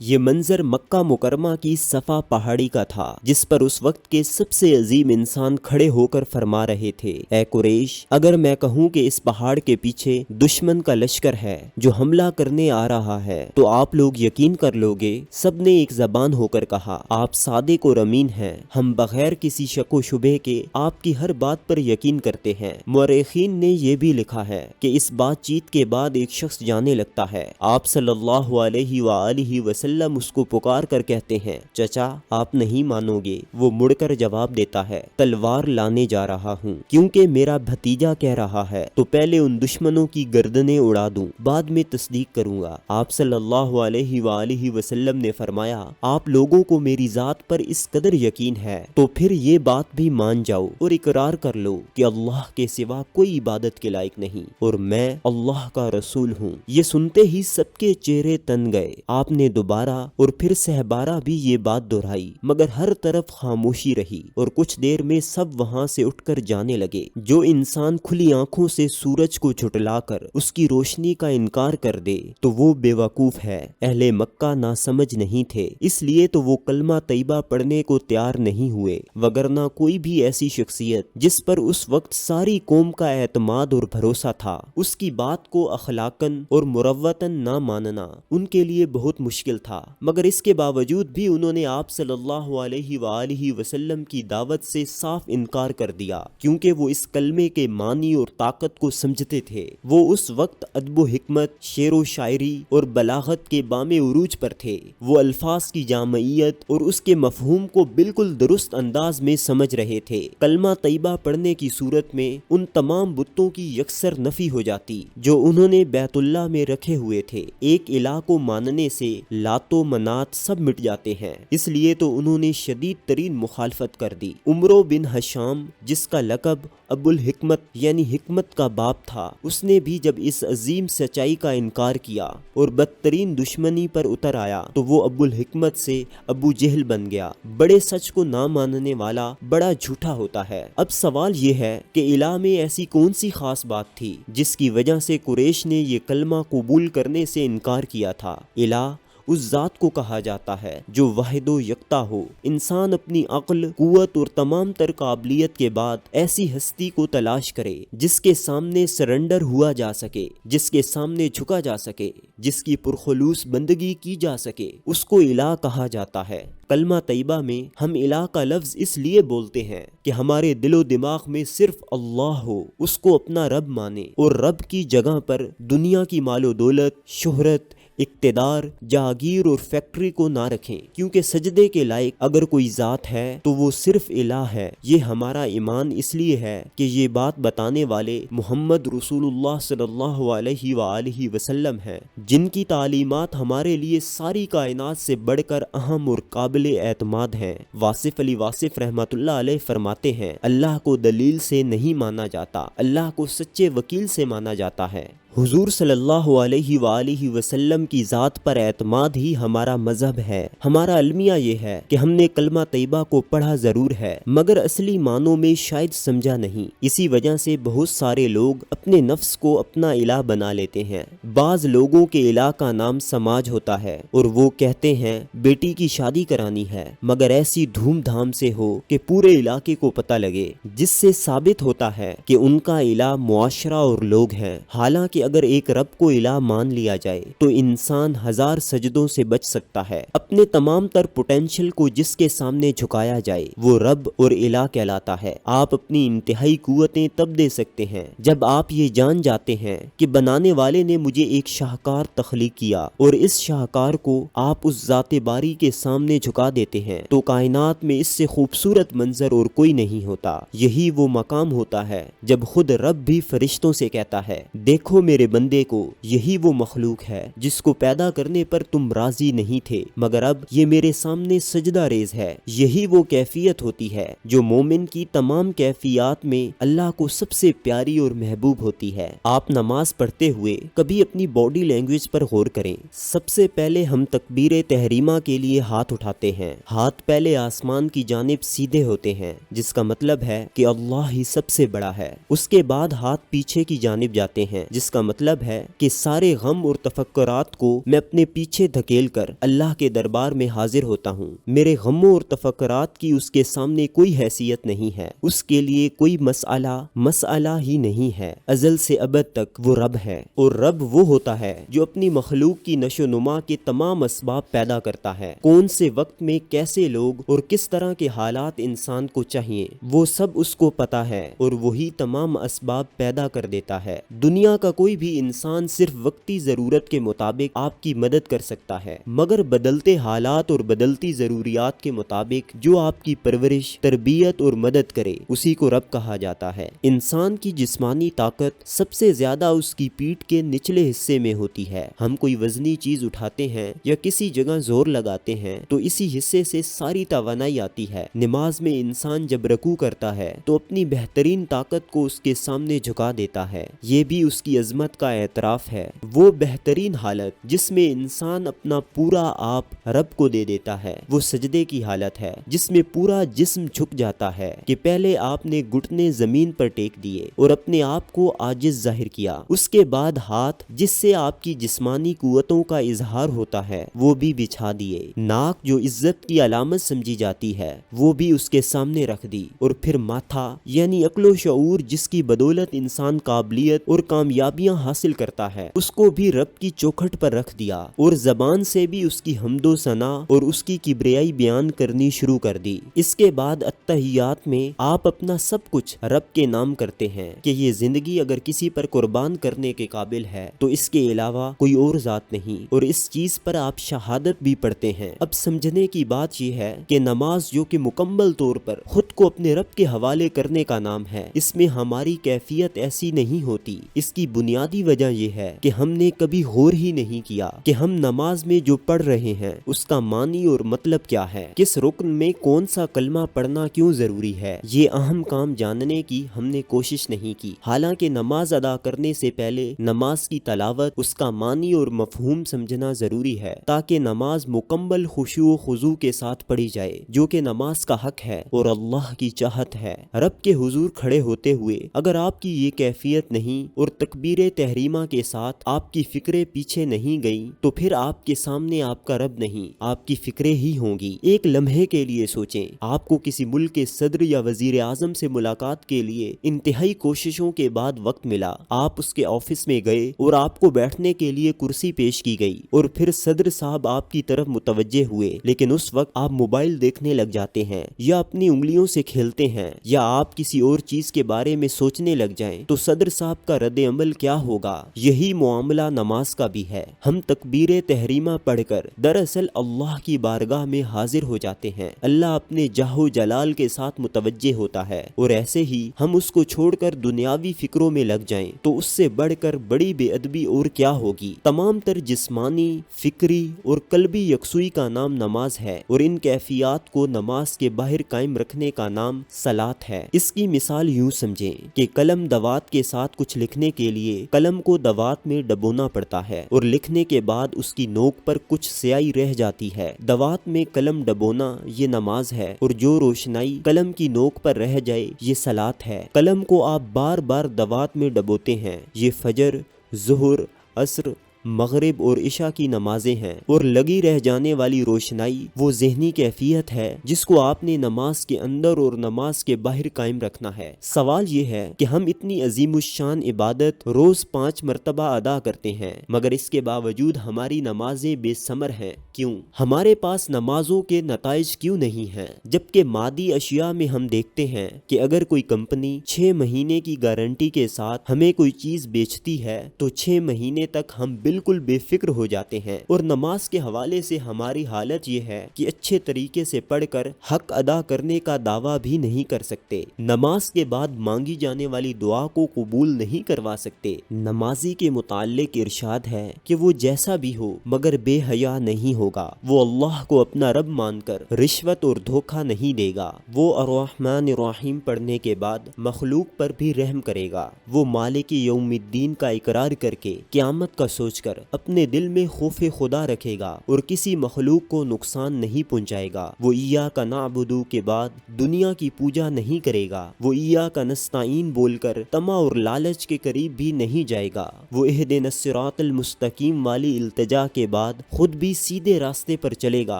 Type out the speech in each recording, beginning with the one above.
یہ منظر مکہ مکرمہ کی صفا پہاڑی کا تھا جس پر اس وقت کے سب سے عظیم انسان کھڑے ہو کر فرما رہے تھے، اے قریش، اگر میں کہوں کہ اس پہاڑ کے پیچھے دشمن کا لشکر ہے جو حملہ کرنے آ رہا ہے تو آپ لوگ یقین کر لوگے؟ سب نے ایک زبان ہو کر کہا، آپ صادق اور امین ہیں، ہم بغیر کسی شک و شبہ کے آپ کی ہر بات پر یقین کرتے ہیں۔ مورخین نے یہ بھی لکھا ہے کہ اس بات چیت کے بعد ایک شخص جانے لگتا ہے، آپ صلی اللہ علیہ وآلہ وسلم اس کو پکار کر کہتے ہیں، چچا آپ نہیں مانو گے۔ وہ مڑ کر جواب دیتا ہے، تلوار لانے جا رہا ہوں، کیونکہ میرا بھتیجا کہہ رہا ہے تو پہلے ان دشمنوں کی گردنیں اڑا دوں، بعد میں تصدیق کروں گا۔ آپ صلی اللہ علیہ وآلہ وسلم نے فرمایا، آپ لوگوں کو میری ذات پر اس قدر یقین ہے تو پھر یہ بات بھی مان جاؤ اور اقرار کر لو کہ اللہ کے سوا کوئی عبادت کے لائق نہیں اور میں اللہ کا رسول ہوں۔ یہ سنتے ہی سب کے چہرے تن گئے۔ آپ نے دوبارہ اور پھر سہبارہ بھی یہ بات دہرائی، مگر ہر طرف خاموشی رہی اور کچھ دیر میں سب وہاں سے اٹھ کر جانے لگے۔ جو انسان کھلی آنکھوں سے سورج کو جھٹلا کر اس کی روشنی کا انکار کر دے تو وہ بے وقوف ہے۔ اہل مکہ ناسمجھ نہیں تھے، اس لیے تو وہ کلمہ طیبہ پڑھنے کو تیار نہیں ہوئے، وگرنہ کوئی بھی ایسی شخصیت جس پر اس وقت ساری قوم کا اعتماد اور بھروسہ تھا، اس کی بات کو اخلاقاً اور مروتاً نہ ماننا ان کے لیے بہت مشکل تھا، مگر اس کے باوجود بھی انہوں نے آپ صلی اللہ علیہ وآلہ وسلم کی دعوت سے صاف انکار کر دیا، کیونکہ وہ اس کلمے کے معنی اور طاقت کو سمجھتے تھے۔ وہ اس وقت ادب و حکمت، شعر و شاعری اور بلاغت کے بام عروج پر تھے۔ وہ الفاظ کی جامعیت اور اس کے مفہوم کو بالکل درست انداز میں سمجھ رہے تھے۔ کلمہ طیبہ پڑھنے کی صورت میں ان تمام بتوں کی یکسر نفی ہو جاتی جو انہوں نے بیت اللہ میں رکھے ہوئے تھے۔ ایک الہ کو ماننے سے لات و منات سب مٹ جاتے ہیں، اس لیے تو انہوں نے شدید ترین مخالفت کر دی۔ عمرو بن حشام، جس کا لقب ابو الحکمت یعنی حکمت کا باپ تھا، اس نے بھی جب اس عظیم سچائی کا انکار کیا اور بدترین دشمنی پر اتر آیا تو وہ ابو الحکمت سے ابو جہل بن گیا۔ بڑے سچ کو نہ ماننے والا بڑا جھوٹا ہوتا ہے۔ اب سوال یہ ہے کہ الہ میں ایسی کون سی خاص بات تھی جس کی وجہ سے قریش نے یہ کلمہ قبول کرنے سے انکار کیا تھا؟ الہ اس ذات کو کہا جاتا ہے جو واحد و یکتا ہو۔ انسان اپنی عقل، قوت اور تمام تر قابلیت کے بعد ایسی ہستی کو تلاش کرے جس کے سامنے سرنڈر ہوا جا سکے، جس کے سامنے جھکا جا سکے، جس کی پرخلوص بندگی کی جا سکے، اس کو الہ کہا جاتا ہے۔ کلمہ طیبہ میں ہم الہ کا لفظ اس لیے بولتے ہیں کہ ہمارے دل و دماغ میں صرف اللہ ہو، اس کو اپنا رب مانے اور رب کی جگہ پر دنیا کی مال و دولت، شہرت، اقتدار، جاگیر اور فیکٹری کو نہ رکھیں، کیونکہ سجدے کے لائق اگر کوئی ذات ہے تو وہ صرف الہ ہے۔ یہ ہمارا ایمان اس لیے ہے کہ یہ بات بتانے والے محمد رسول اللہ صلی اللہ علیہ وآلہ وسلم ہیں، جن کی تعلیمات ہمارے لیے ساری کائنات سے بڑھ کر اہم اور قابل اعتماد ہیں۔ واصف علی واصف رحمۃ اللہ علیہ فرماتے ہیں، اللہ کو دلیل سے نہیں مانا جاتا، اللہ کو سچے وکیل سے مانا جاتا ہے۔ حضور صلی اللہ علیہ وآلہ وسلم کی ذات پر اعتماد ہی ہمارا مذہب ہے۔ ہمارا المیہ یہ ہے کہ ہم نے کلمہ طیبہ کو پڑھا ضرور ہے مگر اصلی معنوں میں شاید سمجھا نہیں۔ اسی وجہ سے بہت سارے لوگ اپنے نفس کو اپنا الہ بنا لیتے ہیں۔ بعض لوگوں کے الہ کا نام سماج ہوتا ہے اور وہ کہتے ہیں بیٹی کی شادی کرانی ہے، مگر ایسی دھوم دھام سے ہو کہ پورے علاقے کو پتہ لگے، جس سے ثابت ہوتا ہے کہ ان کا الہ معاشرہ اور لوگ ہیں۔ حالانکہ اگر ایک رب کو الہ مان لیا جائے تو انسان ہزار سجدوں سے بچ سکتا ہے۔ اپنے تمام تر پوٹینشل کو جس کے سامنے جھکایا جائے وہ رب اور الہ کہلاتا ہے۔ آپ اپنی انتہائی قوتیں تب دے سکتے ہیں جب آپ یہ جان جاتے ہیں کہ بنانے والے نے مجھے ایک شاہکار تخلیق کیا اور اس شاہکار کو آپ اس ذات باری کے سامنے جھکا دیتے ہیں تو کائنات میں اس سے خوبصورت منظر اور کوئی نہیں ہوتا۔ یہی وہ مقام ہوتا ہے جب خود رب بھی فرشتوں سے کہتا ہے، دیکھو میرے بندے کو، یہی وہ مخلوق ہے جس کو پیدا کرنے پر تم راضی نہیں تھے مگر اب یہ میرے سامنے سجدہ ریز ہے۔ یہی وہ کیفیت ہوتی ہے جو مومن کی تمام کیفیات میں اللہ کو سب سے پیاری اور محبوب ہوتی ہے۔ آپ نماز پڑھتے ہوئے کبھی اپنی باڈی لینگویج پر غور کریں۔ سب سے پہلے ہم تکبیر تحریمہ کے لیے ہاتھ اٹھاتے ہیں۔ ہاتھ پہلے آسمان کی جانب سیدھے ہوتے ہیں جس کا مطلب ہے کہ اللہ ہی سب سے بڑا ہے۔ اس کے بعد ہاتھ پیچھے کی جانب جاتے ہیں جس کا مطلب ہے کہ سارے غم اور تفکرات کو میں اپنے پیچھے دھکیل کر اللہ کے دربار میں حاضر ہوتا ہوں۔ میرے غموں اور تفکرات کی اس کے سامنے کوئی حیثیت نہیں ہے، اس کے لیے کوئی مسئلہ ہی نہیں ہے۔ ازل سے ابد تک وہ رب ہے، اور رب وہ ہوتا ہے جو اپنی مخلوق کی نشو نما کے تمام اسباب پیدا کرتا ہے۔ کون سے وقت میں کیسے لوگ اور کس طرح کے حالات انسان کو چاہیے وہ سب اس کو پتا ہے، اور وہی تمام اسباب پیدا کر دیتا ہے۔ دنیا کا کوئی بھی انسان صرف وقتی ضرورت کے مطابق آپ کی مدد کر سکتا ہے، مگر بدلتے حالات اور بدلتی ضروریات کے مطابق جو آپ کی پرورش، تربیت اور مدد کرے اسی کو رب کہا جاتا ہے۔ انسان کی جسمانی طاقت سب سے زیادہ اس کی پیٹھ کے نچلے حصے میں ہوتی ہے۔ ہم کوئی وزنی چیز اٹھاتے ہیں یا کسی جگہ زور لگاتے ہیں تو اسی حصے سے ساری توانائی آتی ہے۔ نماز میں انسان جب رکوع کرتا ہے تو اپنی بہترین طاقت کو اس کے سامنے جھکا دیتا ہے، یہ بھی اس کی عظمت کا اعتراف ہے۔ وہ بہترین حالت جس میں انسان اپنا پورا آپ رب کو دے دیتا ہے وہ سجدے کی حالت ہے، جس میں پورا جسم جھک جاتا ہے کہ پہلے آپ نے گھٹنے زمین پر ٹیک دیے اور اپنے آپ کو عاجز ظاہر کیا، اس کے بعد ہاتھ جس سے آپ کی جسمانی قوتوں کا اظہار ہوتا ہے وہ بھی بچھا دیے، ناک جو عزت کی علامت سمجھی جاتی ہے وہ بھی اس کے سامنے رکھ دی، اور پھر ماتھا یعنی عقل و شعور جس کی بدولت انسان قابلیت اور کامیابیاں حاصل کرتا ہے اس کو بھی رب کی چوکھٹ پر رکھ دیا، اور زبان سے بھی اس کی حمد و ثنا اور اس کی کبریائی بیان کرنی شروع کر دی۔ اس کے بعد اتحیات میں آپ اپنا سب کچھ رب کے نام کرتے ہیں کہ یہ زندگی اگر کسی پر قربان کرنے کے قابل ہے تو اس کے علاوہ کوئی اور ذات نہیں، اور اس چیز پر آپ شہادت بھی پڑھتے ہیں۔ اب سمجھنے کی بات یہ ہے کہ نماز جو کہ مکمل طور پر خود کو اپنے رب کے حوالے کرنے کا نام ہے، اس میں ہماری کیفیت ایسی نہیں ہوتی۔ اس کی بنیادی وجہ یہ ہے کہ ہم نے کبھی غور ہی نہیں کیا کہ ہم نماز میں جو پڑھ رہے ہیں اس کا معنی اور مطلب کیا ہے، کس رکن میں کون سا کلمہ پڑھنا کیوں ضروری ہے۔ یہ اہم کام جاننے کی ہم نے کوشش نہیں کی، حالانکہ نماز ادا کرنے سے پہلے نماز کی تلاوت، اس کا معنی اور مفہوم سمجھنا ضروری ہے تاکہ نماز مکمل خشوع و خضوع کے ساتھ پڑھی جائے، جو کہ نماز کا حق ہے اور اللہ کی چاہت ہے۔ رب کے حضور کھڑے ہوتے ہوئے اگر آپ کی یہ کیفیت نہیں اور تکبیر تحریمہ کے ساتھ آپ کی فکریں پیچھے نہیں گئیں تو پھر آپ کے سامنے آپ کا رب نہیں، آپ کی فکریں ہی ہوں گی۔ ایک لمحے کے لیے سوچیں، آپ کو کسی ملک کے صدر یا وزیر اعظم سے ملاقات کے لیے انتہائی کوششوں کے بعد وقت ملا، آپ اس کے آفس میں گئے اور آپ کو بیٹھنے کے لیے کرسی پیش کی گئی، اور پھر صدر صاحب آپ کی طرف متوجہ ہوئے، لیکن اس وقت آپ موبائل دیکھنے لگ جاتے ہیں یا اپنی انگلیوں سے کھیلتے ہیں یا آپ کسی اور چیز کے بارے میں سوچنے لگ جائیں تو صدر صاحب کا رد عمل کیا ہوگا؟ یہی معاملہ نماز کا بھی ہے۔ ہم تکبیر تحریمہ پڑھ کر دراصل اللہ کی بارگاہ میں حاضر ہو جاتے ہیں، اللہ اپنے جاہ و جلال کے ساتھ متوجہ ہوتا ہے، اور ایسے ہی ہم اس کو چھوڑ کر دنیاوی فکروں میں لگ جائیں تو اس سے بڑھ کر بڑی بے ادبی اور کیا ہوگی۔ تمام تر جسمانی، فکری اور قلبی یکسوئی کا نام نماز ہے، اور ان کیفیات کو نماز کے باہر قائم رکھنے کا نام صلاۃ ہے۔ اس کی مثال یوں سمجھیں کہ قلم دوات کے ساتھ کچھ لکھنے کے لیے قلم کو دوات میں ڈبونا پڑتا ہے، اور لکھنے کے بعد اس کی نوک پر کچھ سیاہی رہ جاتی ہے۔ دوات میں قلم ڈبونا یہ نماز ہے، اور جو روشنائی قلم کی نوک پر رہ جائے یہ صلاۃ ہے۔ قلم کو آپ بار بار دوات میں ڈبوتے ہیں، یہ فجر، ظہر، عصر، مغرب اور عشاء کی نمازیں ہیں، اور لگی رہ جانے والی روشنائی وہ ذہنی کیفیت ہے جس کو آپ نے نماز کے اندر اور نماز کے باہر قائم رکھنا ہے۔ سوال یہ ہے کہ ہم اتنی عظیم الشان عبادت روز 5 مرتبہ ادا کرتے ہیں، مگر اس کے باوجود ہماری نمازیں بے ثمر ہیں، کیوں؟ ہمارے پاس نمازوں کے نتائج کیوں نہیں ہیں؟ جبکہ مادی اشیاء میں ہم دیکھتے ہیں کہ اگر کوئی کمپنی 6 مہینے کی گارنٹی کے ساتھ ہمیں کوئی چیز بیچتی ہے تو 6 مہینے تک ہم بالکل بے فکر ہو جاتے ہیں، اور نماز کے حوالے سے ہماری حالت یہ ہے کہ اچھے طریقے سے پڑھ کر حق ادا کرنے کا دعویٰ بھی نہیں کر سکتے، نماز کے بعد مانگی جانے والی دعا کو قبول نہیں کروا سکتے۔ نمازی کے متعلق ارشاد ہے کہ وہ جیسا بھی ہو مگر بے حیا نہیں ہوگا، وہ اللہ کو اپنا رب مان کر رشوت اور دھوکہ نہیں دے گا، وہ الرحمن الرحیم پڑھنے کے بعد مخلوق پر بھی رحم کرے گا، وہ مالک یوم الدین کا اقرار کر کے قیامت کا سوچ کر اپنے دل میں خوف خدا رکھے گا اور کسی مخلوق کو نقصان نہیں پہنچائے گا، وہ ایاک نعبدو کے بعد دنیا کی پوجا نہیں کرے گا، وہ ایاک نستعین بول کر طمع اور لالچ کے قریب بھی نہیں جائے گا، وہ اہدنا الصراط المستقیم والی التجا کے بعد خود بھی سیدھے راستے پر چلے گا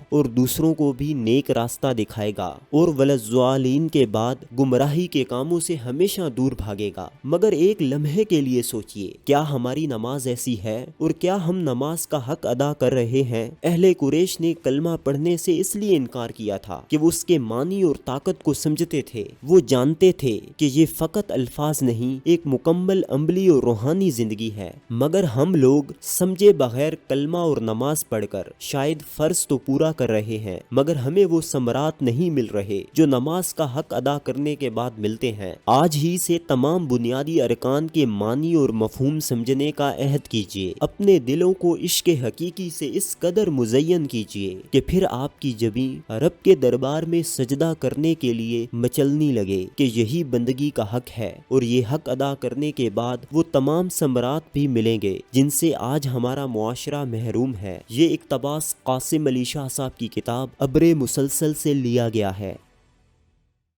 اور دوسروں کو بھی نیک راستہ دکھائے گا، اور ولضالین کے بعد گمراہی کے کاموں سے ہمیشہ دور بھاگے گا۔ مگر ایک لمحے کے لیے سوچئے، کیا ہماری نماز ایسی ہے اور کیا ہم نماز کا حق ادا کر رہے ہیں؟ اہل قریش نے کلمہ پڑھنے سے اس لیے انکار کیا تھا کہ وہ اس کے معنی اور طاقت کو سمجھتے تھے، وہ جانتے تھے کہ یہ فقط الفاظ نہیں، ایک مکمل عملی اور روحانی زندگی ہے۔ مگر ہم لوگ سمجھے بغیر کلمہ اور نماز پڑھ کر شاید فرض تو پورا کر رہے ہیں، مگر ہمیں وہ ثمرات نہیں مل رہے جو نماز کا حق ادا کرنے کے بعد ملتے ہیں۔ آج ہی سے تمام بنیادی ارکان کے معنی اور مفہوم سمجھنے کا عہد کیجیے، اپنے دلوں کو عشق حقیقی سے اس قدر مزین کیجیے کہ پھر آپ کی جبیں رب کے دربار میں سجدہ کرنے کے لیے مچلنے لگے کہ یہی بندگی کا حق ہے، اور یہ حق ادا کرنے کے بعد وہ تمام ثمرات بھی ملیں گے جن سے آج ہمارا معاشرہ محروم ہے۔ یہ اقتباس قاسم علی شاہ صاحب کی کتاب ابر مسلسل سے لیا گیا ہے۔